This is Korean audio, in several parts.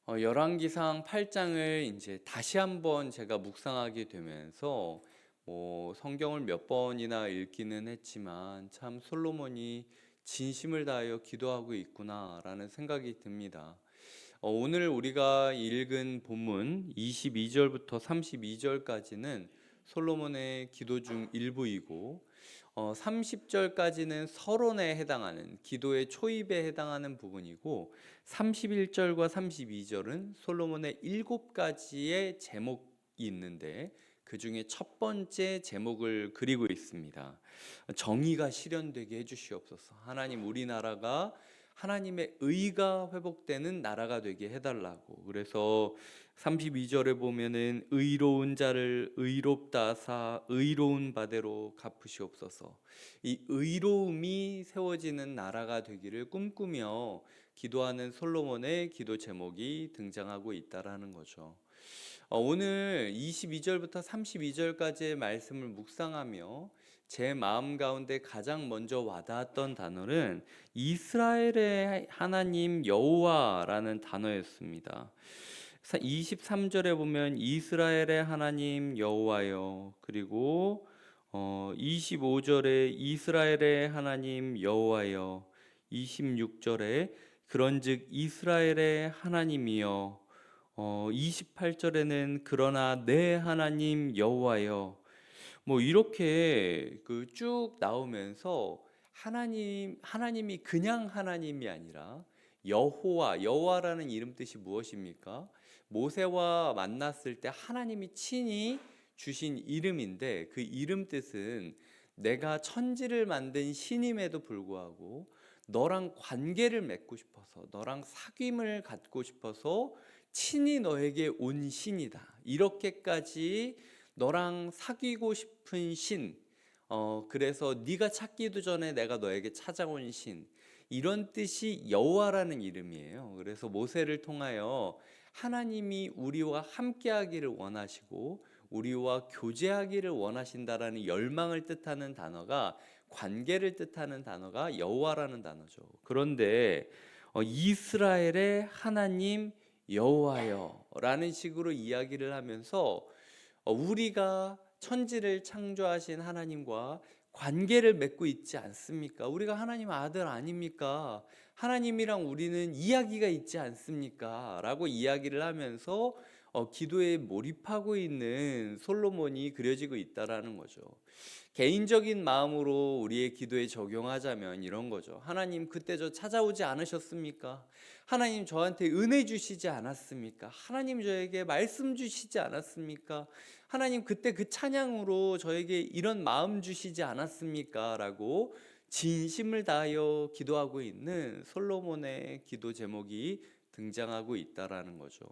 열왕기상 8장을 이제 다시 한번 제가 묵상하게 되면서 성경을 몇 번이나 읽기는 했지만 참 솔로몬이 진심을 다하여 기도하고 있구나라는 생각이 듭니다. 오늘 우리가 읽은 본문 22절부터 32절까지는 솔로몬의 기도 중 일부이고 30절까지는 서론에 해당하는 기도의 초입에 해당하는 부분이고 31절과 32절은 솔로몬의 7가지의 제목이 있는데 그 중에 첫 번째 제목을 그리고 있습니다. 정의가 실현되게 해주시옵소서. 하나님, 우리나라가 하나님의 의가 회복되는 나라가 되게 해달라고. 그래서 32절에 보면은 의로운 자를 의롭다 하사 의로운 바대로 갚으시옵소서. 이 의로움이 세워지는 나라가 되기를 꿈꾸며 기도하는 솔로몬의 기도 제목이 등장하고 있다라는 거죠. 오늘 22절부터 32절까지의 말씀을 묵상하며 제 마음 가운데 가장 먼저 와닿았던 단어는 이스라엘의 하나님 여호와라는 단어였습니다. 23절에 보면 이스라엘의 하나님 여호와여, 그리고 25절에 이스라엘의 하나님 여호와여, 26절에 그런즉 이스라엘의 하나님이여, 28절에는 그러나 내 하나님 여호와여, 이렇게 쭉 나오면서 하나님이 그냥 하나님이 아니라 여호와라는 이름 뜻이 무엇입니까? 모세와 만났을 때 하나님이 친히 주신 이름인데, 그 이름 뜻은 내가 천지를 만든 신임에도 불구하고 너랑 관계를 맺고 싶어서, 너랑 사귐을 갖고 싶어서 친히 너에게 온 신이다. 이렇게까지 너랑 사귀고 싶은 신, 그래서 네가 찾기도 전에 내가 너에게 찾아온 신, 이런 뜻이 여호와라는 이름이에요. 그래서 모세를 통하여 하나님이 우리와 함께하기를 원하시고 우리와 교제하기를 원하신다라는 열망을 뜻하는 단어가, 관계를 뜻하는 단어가 여호와라는 단어죠. 그런데 이스라엘의 하나님 여호와여 라는 식으로 이야기를 하면서 우리가 천지를 창조하신 하나님과 관계를 맺고 있지 않습니까? 우리가 하나님 아들 아닙니까? 하나님이랑 우리는 이야기가 있지 않습니까? 라고 이야기를 하면서 기도에 몰입하고 있는 솔로몬이 그려지고 있다라는 거죠. 개인적인 마음으로 우리의 기도에 적용하자면 이런 거죠. 하나님, 그때 저 찾아오지 않으셨습니까? 하나님, 저한테 은혜 주시지 않았습니까? 하나님, 저에게 말씀 주시지 않았습니까? 하나님, 그때 그 찬양으로 저에게 이런 마음 주시지 않았습니까? 라고 진심을 다하여 기도하고 있는 솔로몬의 기도 제목이 등장하고 있다라는 거죠.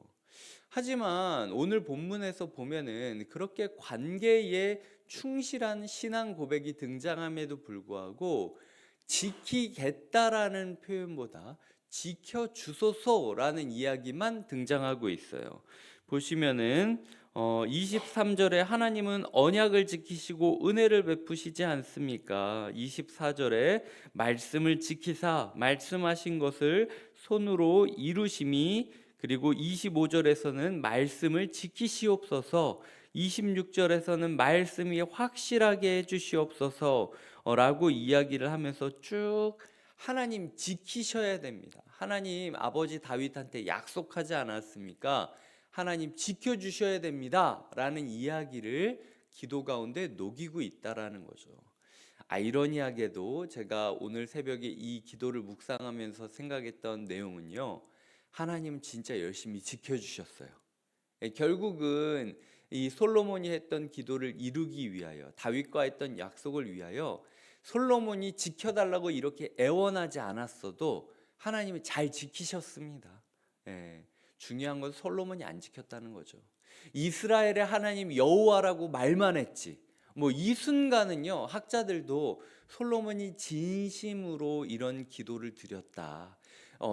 하지만 오늘 본문에서 보면은 그렇게 관계에 충실한 신앙 고백이 등장함에도 불구하고 지키겠다라는 표현보다 지켜주소서라는 이야기만 등장하고 있어요. 보시면은 23절에 하나님은 언약을 지키시고 은혜를 베푸시지 않습니까? 24절에 말씀을 지키사 말씀하신 것을 손으로 이루심이, 그리고 25절에서는 말씀을 지키시옵소서, 26절에서는 말씀이 확실하게 해주시옵소서 라고 이야기를 하면서 쭉 하나님 지키셔야 됩니다. 하나님 아버지 다윗한테 약속하지 않았습니까? 하나님 지켜주셔야 됩니다 라는 이야기를 기도 가운데 녹이고 있다라는 거죠. 아이러니하게도 제가 오늘 새벽에 이 기도를 묵상하면서 생각했던 내용은요, 하나님 진짜 열심히 지켜주셨어요. 결국은 이 솔로몬이 했던 기도를 이루기 위하여, 다윗과 했던 약속을 위하여 솔로몬이 지켜달라고 이렇게 애원하지 않았어도 하나님이 잘 지키셨습니다. 중요한 건 솔로몬이 안 지켰다는 거죠. 이스라엘의 하나님 여호와라고 말만 했지, 이 순간은요, 학자들도 솔로몬이 진심으로 이런 기도를 드렸다,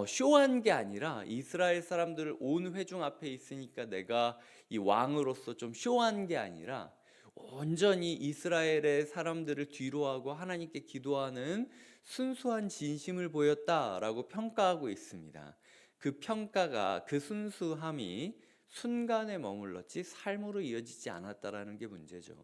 쇼한 게 아니라 이스라엘 사람들을 온 회중 앞에 있으니까 내가 이 왕으로서 좀 쇼한 게 아니라 온전히 이스라엘의 사람들을 뒤로하고 하나님께 기도하는 순수한 진심을 보였다라고 평가하고 있습니다. 그 평가가, 그 순수함이 순간에 머물렀지 삶으로 이어지지 않았다라는 게 문제죠.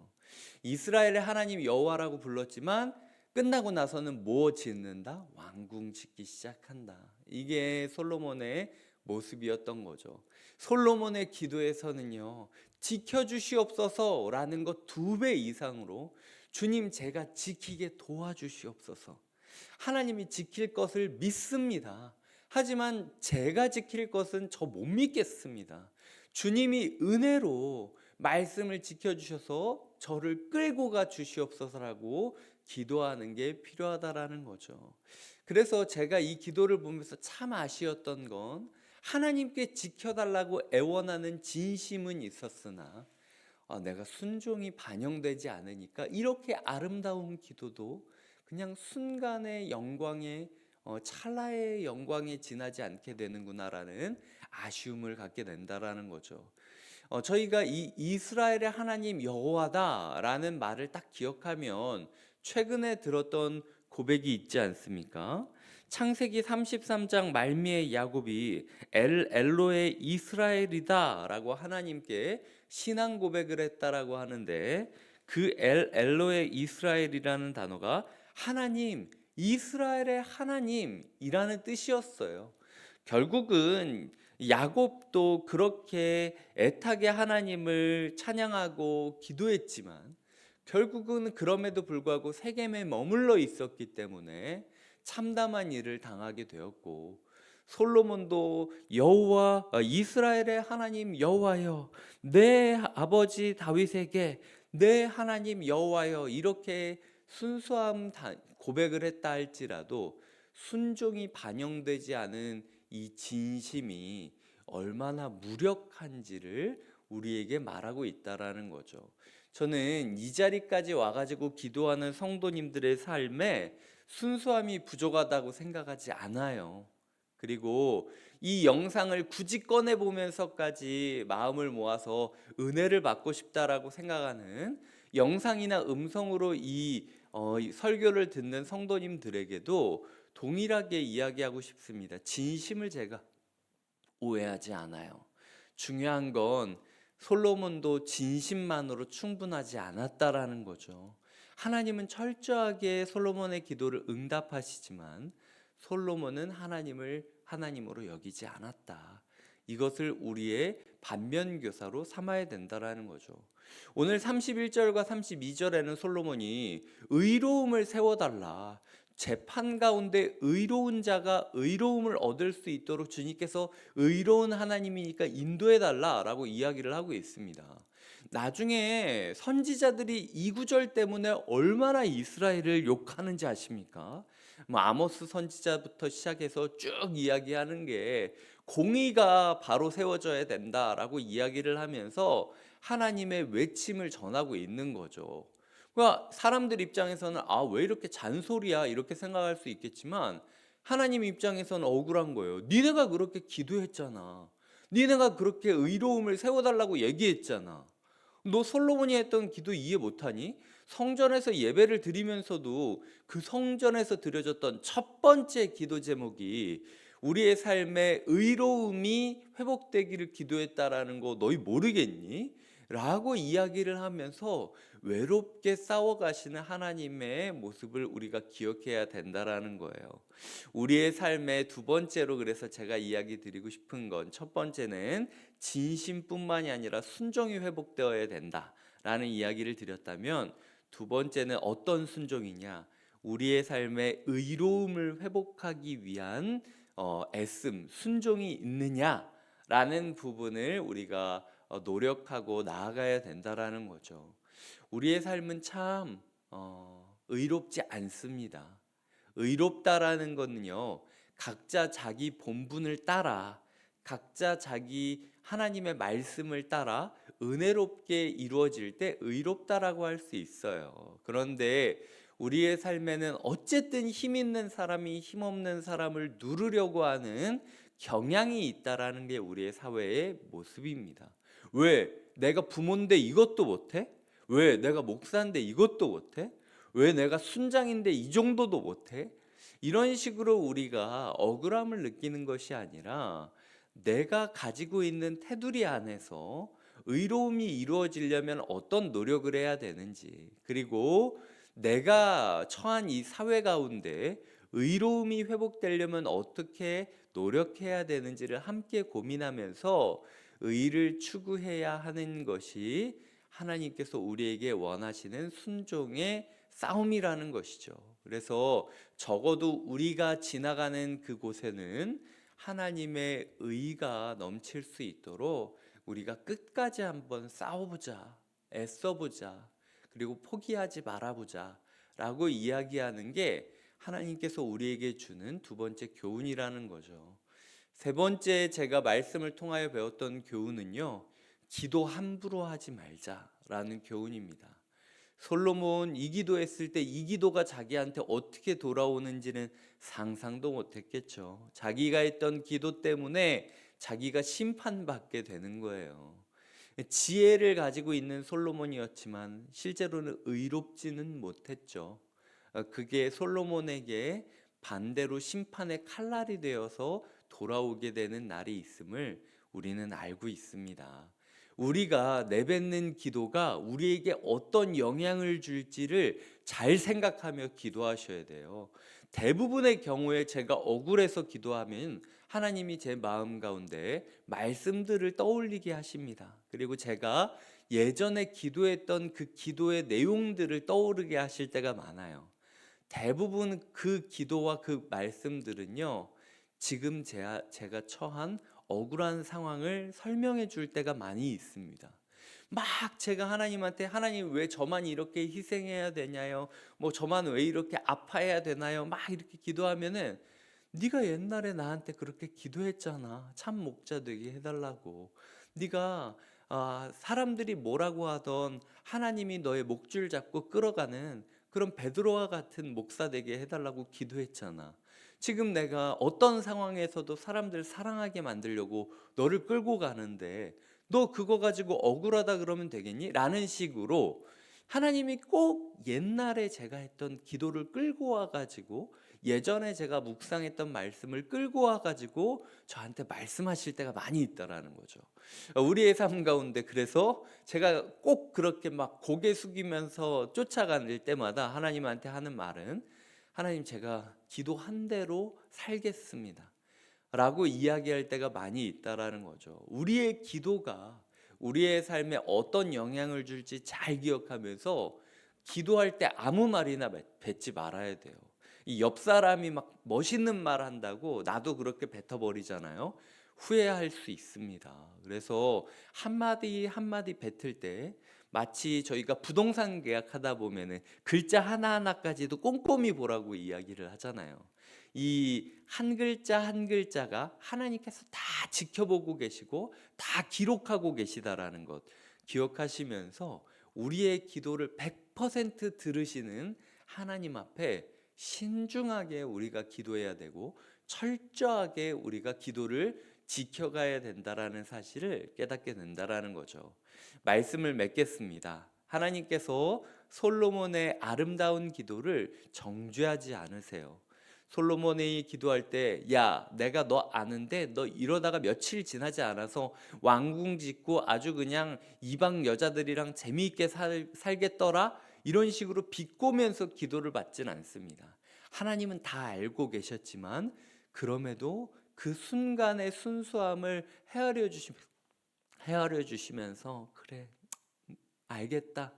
이스라엘의 하나님 여호와라고 불렀지만 끝나고 나서는 뭐 짓는다? 왕궁 짓기 시작한다. 이게 솔로몬의 모습이었던 거죠. 솔로몬의 기도에서는요, 지켜주시옵소서라는 것 2배 이상으로 주님 제가 지키게 도와주시옵소서. 하나님이 지킬 것을 믿습니다. 하지만 제가 지킬 것은 저 못 믿겠습니다. 주님이 은혜로 말씀을 지켜주셔서 저를 끌고 가 주시옵소서라고 기도하는 게 필요하다라는 거죠. 그래서 제가 이 기도를 보면서 참 아쉬웠던 건 하나님께 지켜달라고 애원하는 진심은 있었으나 내가 순종이 반영되지 않으니까 이렇게 아름다운 기도도 그냥 순간의 영광에 찰나의 영광에 지나지 않게 되는구나라는 아쉬움을 갖게 된다라는 거죠. 저희가 이 이스라엘의 하나님 여호와다라는 말을 딱 기억하면 최근에 들었던 고백이 있지 않습니까? 창세기 33장 말미에 야곱이 엘로의 이스라엘이다라고 하나님께 신앙 고백을 했다라고 하는데, 그 엘로의 이스라엘이라는 단어가 하나님, 이스라엘의 하나님이라는 뜻이었어요. 결국은 야곱도 그렇게 애타게 하나님을 찬양하고 기도했지만 결국은 그럼에도 불구하고 세겜에 머물러 있었기 때문에 참담한 일을 당하게 되었고, 솔로몬도 여호와 이스라엘의 하나님 여호와여, 내 아버지 다윗에게 내 하나님 여호와여 이렇게 순수한 고백을 했다 할지라도 순종이 반영되지 않은 이 진심이 얼마나 무력한지를 우리에게 말하고 있다라는 거죠. 저는 이 자리까지 와가지고 기도하는 성도님들의 삶에 순수함이 부족하다고 생각하지 않아요. 그리고 이 영상을 굳이 꺼내보면서까지 마음을 모아서 은혜를 받고 싶다라고 생각하는, 영상이나 음성으로 이 설교를 듣는 성도님들에게도 동일하게 이야기하고 싶습니다. 진심을 제가 오해하지 않아요. 중요한 건 솔로몬도 진심만으로 충분하지 않았다라는 거죠. 하나님은 철저하게 솔로몬의 기도를 응답하시지만 솔로몬은 하나님을 하나님으로 여기지 않았다. 이것을 우리의 반면교사로 삼아야 된다라는 거죠. 오늘 31절과 32절에는 솔로몬이 의로움을 세워달라, 재판 가운데 의로운 자가 의로움을 얻을 수 있도록 주님께서 의로운 하나님이니까 인도해달라라고 이야기를 하고 있습니다. 나중에 선지자들이 이 구절 때문에 얼마나 이스라엘을 욕하는지 아십니까? 아모스 선지자부터 시작해서 쭉 이야기하는 게 공의가 바로 세워져야 된다라고 이야기를 하면서 하나님의 외침을 전하고 있는 거죠. 그러니까 사람들 입장에서는 왜 이렇게 잔소리야 이렇게 생각할 수 있겠지만 하나님 입장에서는 억울한 거예요. 니네가 그렇게 기도했잖아. 니네가 그렇게 의로움을 세워달라고 얘기했잖아. 너 솔로몬이 했던 기도 이해 못하니? 성전에서 예배를 드리면서도 그 성전에서 드려졌던 첫 번째 기도 제목이 우리의 삶에 의로움이 회복되기를 기도했다라는 거 너희 모르겠니? 라고 이야기를 하면서 외롭게 싸워가시는 하나님의 모습을 우리가 기억해야 된다라는 거예요. 우리의 삶에 두 번째로 그래서 제가 이야기 드리고 싶은 건, 첫 번째는 진심뿐만이 아니라 순종이 회복되어야 된다라는 이야기를 드렸다면, 두 번째는 어떤 순종이냐? 우리의 삶에 의로움을 회복하기 위한 애씀, 순종이 있느냐라는 부분을 우리가 노력하고 나아가야 된다라는 거죠. 우리의 삶은 참 의롭지 않습니다. 의롭다라는 것은요, 각자 자기 본분을 따라, 각자 자기 하나님의 말씀을 따라 은혜롭게 이루어질 때 의롭다라고 할 수 있어요. 그런데 우리의 삶에는 어쨌든 힘 있는 사람이 힘없는 사람을 누르려고 하는 경향이 있다라는 게 우리의 사회의 모습입니다. 왜? 내가 부모인데 이것도 못해? 왜? 내가 목사인데 이것도 못해? 왜? 내가 순장인데 이 정도도 못해? 이런 식으로 우리가 억울함을 느끼는 것이 아니라 내가 가지고 있는 테두리 안에서 의로움이 이루어지려면 어떤 노력을 해야 되는지, 그리고 내가 처한 이 사회 가운데 의로움이 회복되려면 어떻게 노력해야 되는지를 함께 고민하면서 의를 추구해야 하는 것이 하나님께서 우리에게 원하시는 순종의 싸움이라는 것이죠. 그래서 적어도 우리가 지나가는 그곳에는 하나님의 의가 넘칠 수 있도록 우리가 끝까지 한번 싸워보자, 애써보자, 그리고 포기하지 말아보자 라고 이야기하는 게 하나님께서 우리에게 주는 두 번째 교훈이라는 거죠. 세 번째 제가 말씀을 통하여 배웠던 교훈은요, 기도 함부로 하지 말자라는 교훈입니다. 솔로몬 이 기도했을 때 이 기도가 자기한테 어떻게 돌아오는지는 상상도 못했겠죠. 자기가 했던 기도 때문에 자기가 심판받게 되는 거예요. 지혜를 가지고 있는 솔로몬이었지만 실제로는 의롭지는 못했죠. 그게 솔로몬에게 반대로 심판의 칼날이 되어서 돌아오게 되는 날이 있음을 우리는 알고 있습니다. 우리가 내뱉는 기도가 우리에게 어떤 영향을 줄지를 잘 생각하며 기도하셔야 돼요. 대부분의 경우에 제가 억울해서 기도하면 하나님이 제 마음 가운데 말씀들을 떠올리게 하십니다. 그리고 제가 예전에 기도했던 그 기도의 내용들을 떠오르게 하실 때가 많아요. 대부분 그 기도와 그 말씀들은요, 지금 제가 처한 억울한 상황을 설명해 줄 때가 많이 있습니다. 막 제가 하나님한테 하나님 왜 저만 이렇게 희생해야 되냐요? 뭐 저만 왜 이렇게 아파해야 되나요? 막 이렇게 기도하면은 네가 옛날에 나한테 그렇게 기도했잖아. 참 목자 되게 해달라고. 네가 사람들이 뭐라고 하던 하나님이 너의 목줄 잡고 끌어가는 그런 베드로와 같은 목사 되게 해달라고 기도했잖아. 지금 내가 어떤 상황에서도 사람들 사랑하게 만들려고 너를 끌고 가는데 너 그거 가지고 억울하다 그러면 되겠니? 라는 식으로 하나님이 꼭 옛날에 제가 했던 기도를 끌고 와가지고 예전에 제가 묵상했던 말씀을 끌고 와가지고 저한테 말씀하실 때가 많이 있다라는 거죠. 우리의 삶 가운데 그래서 제가 꼭 그렇게 막 고개 숙이면서 쫓아갈 때마다 하나님한테 하는 말은 하나님 제가 기도한 대로 살겠습니다 라고 이야기할 때가 많이 있다라는 거죠. 우리의 기도가 우리의 삶에 어떤 영향을 줄지 잘 기억하면서 기도할 때 아무 말이나 뱉지 말아야 돼요. 이 옆 사람이 막 멋있는 말 한다고 나도 그렇게 뱉어버리잖아요. 후회할 수 있습니다. 그래서 한마디 한마디 뱉을 때 마치 저희가 부동산 계약하다 보면은 글자 하나하나까지도 꼼꼼히 보라고 이야기를 하잖아요. 이 한 글자 한 글자가 하나님께서 다 지켜보고 계시고 다 기록하고 계시다라는 것 기억하시면서 우리의 기도를 100% 들으시는 하나님 앞에 신중하게 우리가 기도해야 되고 철저하게 우리가 기도를 지켜가야 된다라는 사실을 깨닫게 된다라는 거죠. 말씀을 맺겠습니다. 하나님께서 솔로몬의 아름다운 기도를 정죄하지 않으세요. 솔로몬이 기도할 때, 야, 내가 너 아는데 너 이러다가 며칠 지나지 않아서 왕궁 짓고 아주 그냥 이방 여자들이랑 재미있게 살겠더라? 이런 식으로 비꼬면서 기도를 받진 않습니다. 하나님은 다 알고 계셨지만 그럼에도 그 순간의 순수함을 헤아려 주시면서 그래, 알겠다.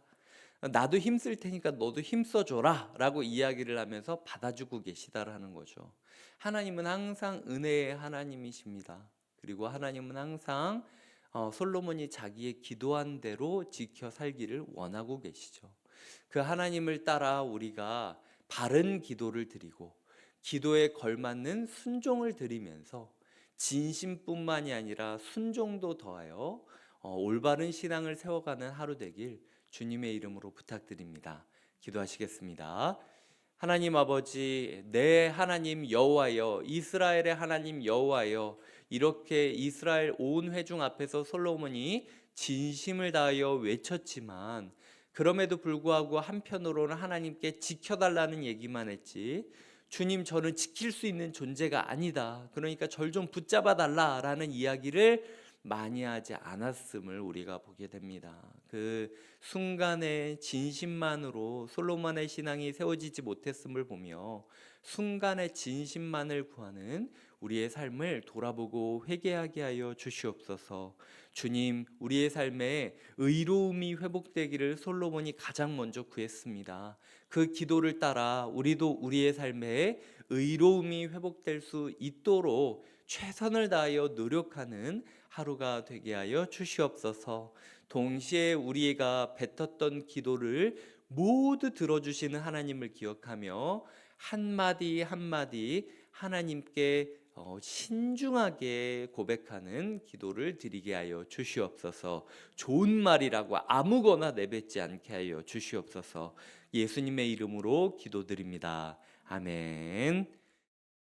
나도 힘쓸 테니까 너도 힘써줘라 라고 이야기를 하면서 받아주고 계시다라는 거죠. 하나님은 항상 은혜의 하나님이십니다. 그리고 하나님은 항상 솔로몬이 자기의 기도한 대로 지켜 살기를 원하고 계시죠. 그 하나님을 따라 우리가 바른 기도를 드리고 기도에 걸맞는 순종을 드리면서 진심뿐만이 아니라 순종도 더하여 올바른 신앙을 세워가는 하루 되길 주님의 이름으로 부탁드립니다. 기도하시겠습니다. 하나님 아버지, 내 하나님 여호와여, 이스라엘의 하나님 여호와여, 이렇게 이스라엘 온 회중 앞에서 솔로몬이 진심을 다하여 외쳤지만 그럼에도 불구하고 한편으로는 하나님께 지켜달라는 얘기만 했지 주님, 저는 지킬 수 있는 존재가 아니다. 그러니까 절 좀 붙잡아 달라라는 이야기를 많이 하지 않았음을 우리가 보게 됩니다. 그 순간의 진심만으로 솔로몬의 신앙이 세워지지 못했음을 보며 순간의 진심만을 구하는 우리의 삶을 돌아보고 회개하게 하여 주시옵소서. 주님, 우리의 삶에 의로움이 회복되기를 솔로몬이 가장 먼저 구했습니다. 그 기도를 따라 우리도 우리의 삶에 의로움이 회복될 수 있도록 최선을 다하여 노력하는 하루가 되게 하여 주시옵소서. 동시에 우리가 뱉었던 기도를 모두 들어주시는 하나님을 기억하며 한마디 한마디 하나님께 신중하게 고백하는 기도를 드리게 하여 주시옵소서. 좋은 말이라고 아무거나 내뱉지 않게 하여 주시옵소서. 예수님의 이름으로 기도드립니다. 아멘.